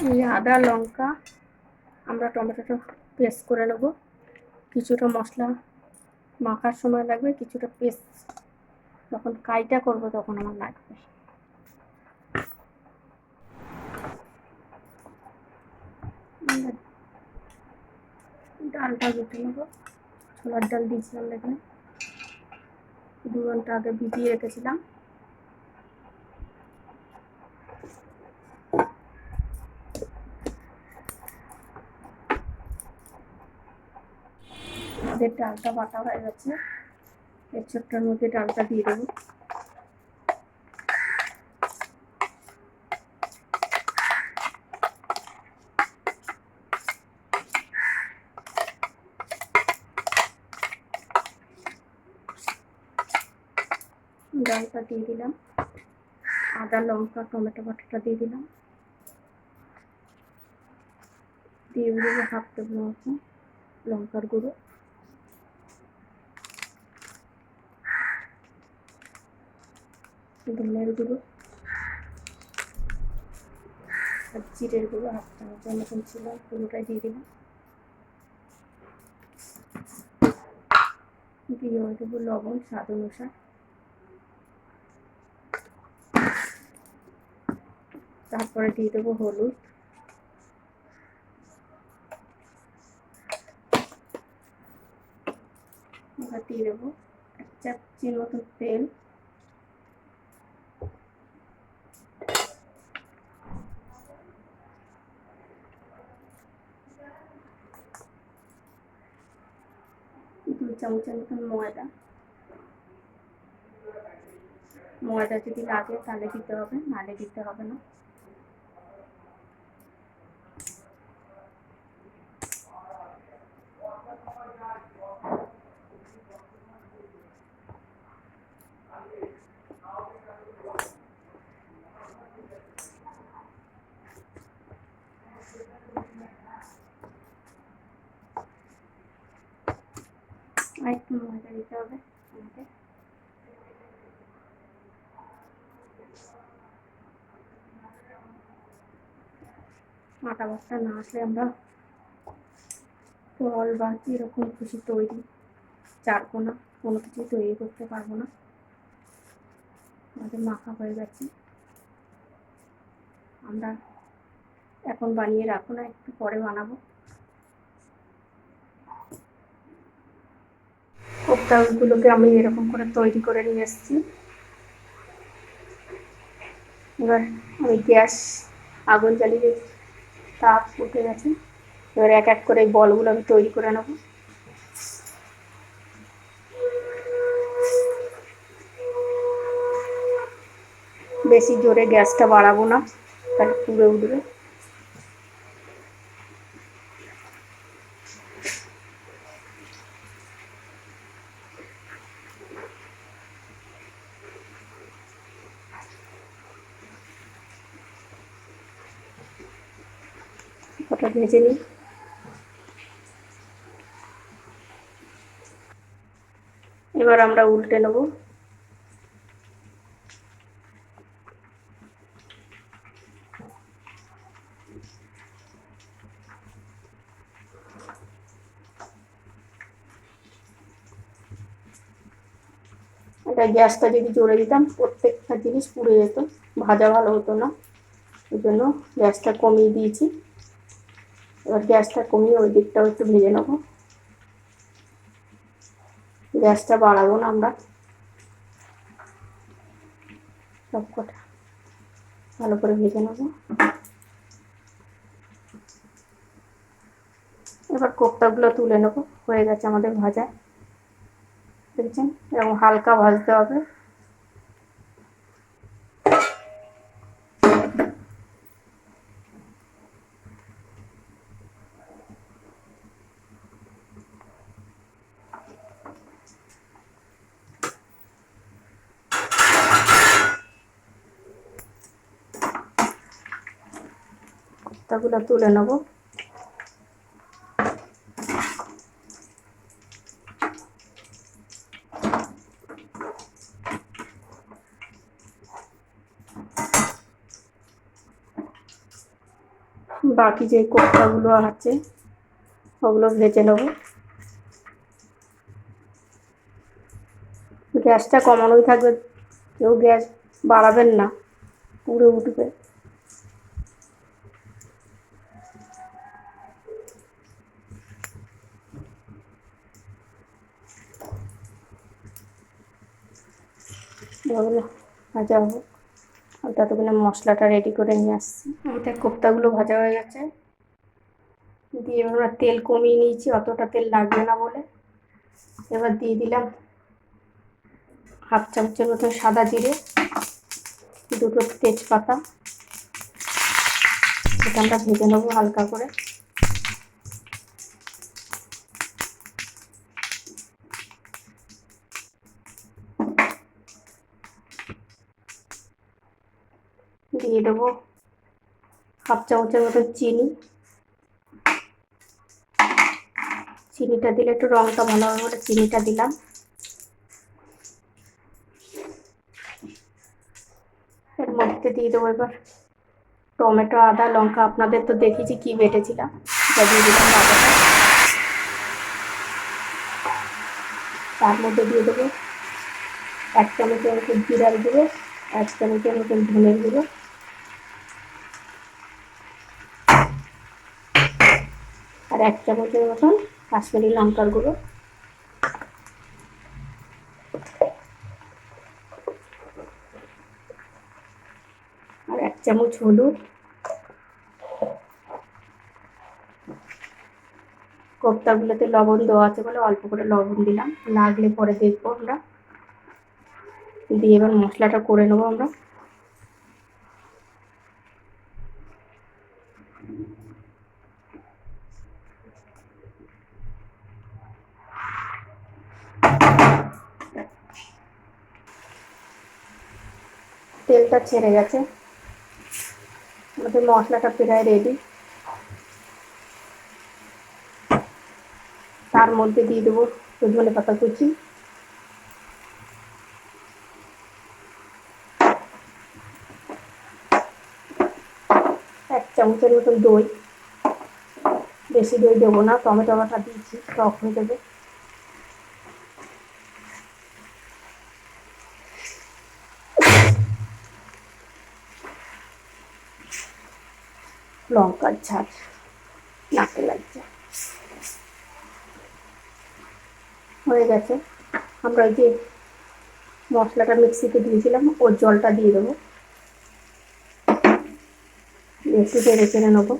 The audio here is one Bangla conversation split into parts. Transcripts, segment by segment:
এই আদা লঙ্কা আমরা টমেটোটা পেস্ট করে নেব। কিছুটা মশলা মাখার সময় লাগবে, কিছুটা পেস্ট যখন কাইটা করব তখন আমার লাগবে। ডালটা বেটে নেব। ছোলার ডাল দিয়েছিলাম এখানে, 2 ঘন্টা আগে ভিজিয়ে রেখেছিলাম। আমাদের ডালটা বাটা হয়ে গেছে, এর ছোট্টার মধ্যে ডালটা দিয়ে দেবো। ডালটা দিয়ে দিলাম, আদা লঙ্কা টমেটো বাটাটা দিয়ে দিলাম, দিয়ে দেবো 1/2 টেবিল মতো লঙ্কার গুঁড়ো, ধনের গুঁড়ো আর জিরের গুঁড়ো 1/2 চামচের মতন ছিল, পুরোটাই দিয়ে দিলাম। দিয়ে দেবো লবণ স্বাদ অনুসার, তারপরে দিয়ে দেবো হলুদ, এবার দিয়ে দেবো 1 চামচের মতন তেল, দুই চামচের মতন ময়দা। ময়দা যদি লাগে তাহলে দিতে হবে, নাহলে দিতে হবে না। আর একটু ময়দা দিতে হবে আমাদের। আটা বাটা না আসলে আমরা ফল বা এরকম কিছু তৈরি চারকোনা কোনো কিছু তৈরি করতে পারবো না। আমাদের মাখা হয়ে গেছে, আমরা এখন বানিয়ে রাখবো না, একটু পরে বানাবো। কোপ্তাগুলোকে আমি এরকম করে তৈরি করে নিয়ে এসেছি। এবার আমি গ্যাস আগুন জ্বালিয়ে তাপ উঠে গেছে, এবার এক এক করে বলগুলো আমি তৈরি করে নেব। বেশি জোরে গ্যাসটা বাড়াবো না, তাহলে পুড়ে উঠবে। ওটা ভেজে নিই। এবার আমরা উল্টে নেব। এটা গ্যাসটা যদি জোরে দিতাম প্রত্যেকটা জিনিস পুড়ে যেত, ভাজা ভালো হতো না, ওই জন্য গ্যাসটা কমিয়ে দিয়েছি। এবার গ্যাসটা কমিয়ে ওই দিকটাও একটু ভেজে নেব, গ্যাসটা বাড়াবো না আমরা। সব কটা ভালো করে ভেজে নেব। এবার কোপ্তাগুলো তুলে নেব, হয়ে গেছে আমাদের ভাজা। দেখছেন এরকম হালকা ভাজতে হবে। কোপ্তাগুলো তুলে নেব। বাকি যে কোপ্তাগুলো আছে ওগুলো ভেজে নেব। গ্যাসটা কমানোই থাকবে, কেউ গ্যাস বাড়াবেন না, পুড়ে উঠবে। এগুলো ভাজা হোক, আমি ততক্ষণে মশলাটা রেডি করে নিয়ে আসছি। এটা কোপ্তাগুলো ভাজা হয়ে গেছে, দিয়ে আমরা তেল কমিয়ে নিয়েছি, অতটা তেল লাগবে না বলে। এবার দিয়ে দিলাম হাফ চামচের মতো সাদা জিরে, দুটো তেজপাতা, এটা আমরা ভেজে নেবো হালকা করে। দিয়ে দেবো হাফ চামচের মতো চিনি, চিনিটা দিলে একটু রঙটা ভালো হবে বলে চিনিটা দিলাম। এর মধ্যে দিয়ে দেবো এবার টমেটো, আদা, লঙ্কা, আপনাদের তো দেখেছি কি বেটেছিলাম, এটা দিয়ে দিলাম বাটাটা। তার মধ্যে দিয়ে দেবো 1 চামচের মতন জিরার গুঁড়ো, 1 চামচের মতন ধনের গুঁড়ো, আর 1 চামচের মতন কাশ্মীরি লঙ্কার গুঁড়ো, আর 1 চামচ হলুদ। কোপ্তাগুলোতে লবণ দেওয়া আছে বলে অল্প করে লবণ দিলাম, লাগলে পরে দেখবো আমরা। দিয়ে এবার মশলাটা করে নেবো আমরা। তেলটা ছেড়ে গেছে, আমাদের মশলাটা প্রায় রেডি। তার মধ্যে দিয়ে দেবো ধনে পাতা কুচি, এক চামচের মতন দই, বেশি দই দেবো না, টমেটো বাটা দিয়েছি, টক হয়ে যাবে। লঙ্কার ঝাল নাকে লাগছে। হয়ে গেছে, আমরা ওই যে মশলাটা মিক্সিতে দিয়েছিলাম ওর জলটা দিয়ে দেবো, একটু নেড়ে চেড়ে নেবো।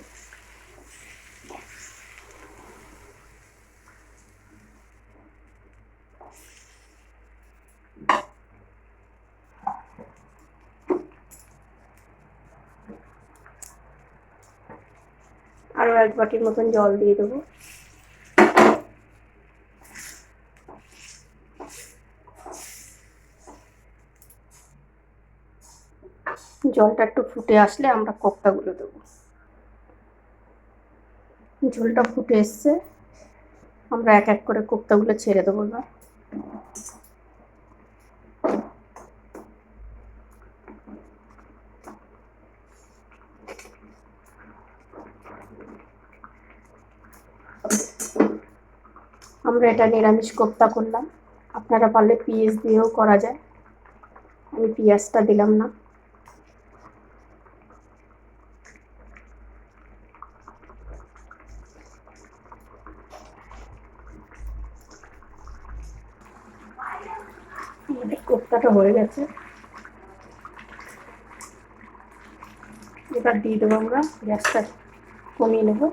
আরও 1 বাটির মতন জল দিয়ে দেবো। জলটা একটু ফুটে আসলে আমরা কোপ্তাগুলো দেবো। ঝোলটা ফুটে এসছে, আমরা এক এক করে কোপ্তাগুলো ছেড়ে দেবো এবার। আমরা এটা নিরামিষ কোপ্তা করলাম, আপনারা পারলে পেঁয়াজ দিয়েও করা যায়, আমি পেঁয়াজটা দিলাম না। আমাদের কোপ্তাটা হয়ে গেছে, এবার দিয়ে দেবো আমরা, গ্যাসটা কমিয়ে নেবো।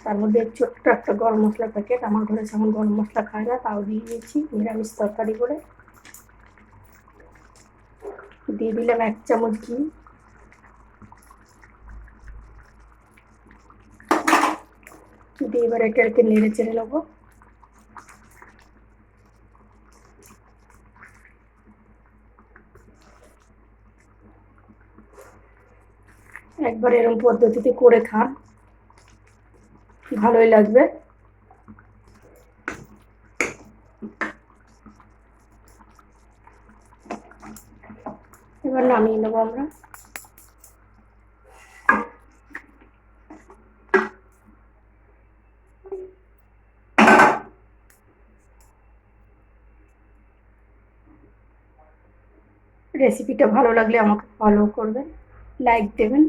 তার মধ্যে ছোট্ট একটা গরম মশলার প্যাকেট, আমার ঘরে যেমন গরম মশলা খায় না তাও দিয়ে দিয়েছি, নিরামিষ তরকারি করে। দিয়ে দিলাম 1 চামচ ঘি, দিয়ে এবার এটাকে নেড়ে চেড়ে নেবো। একবার এরকম পদ্ধতিতে করে খান, ভালোই লাগবে। এবার নামিয়ে নেবো আমরা। রেসিপিটা ভালো লাগলে আমাকে ফলো করবেন, লাইক দেবেন।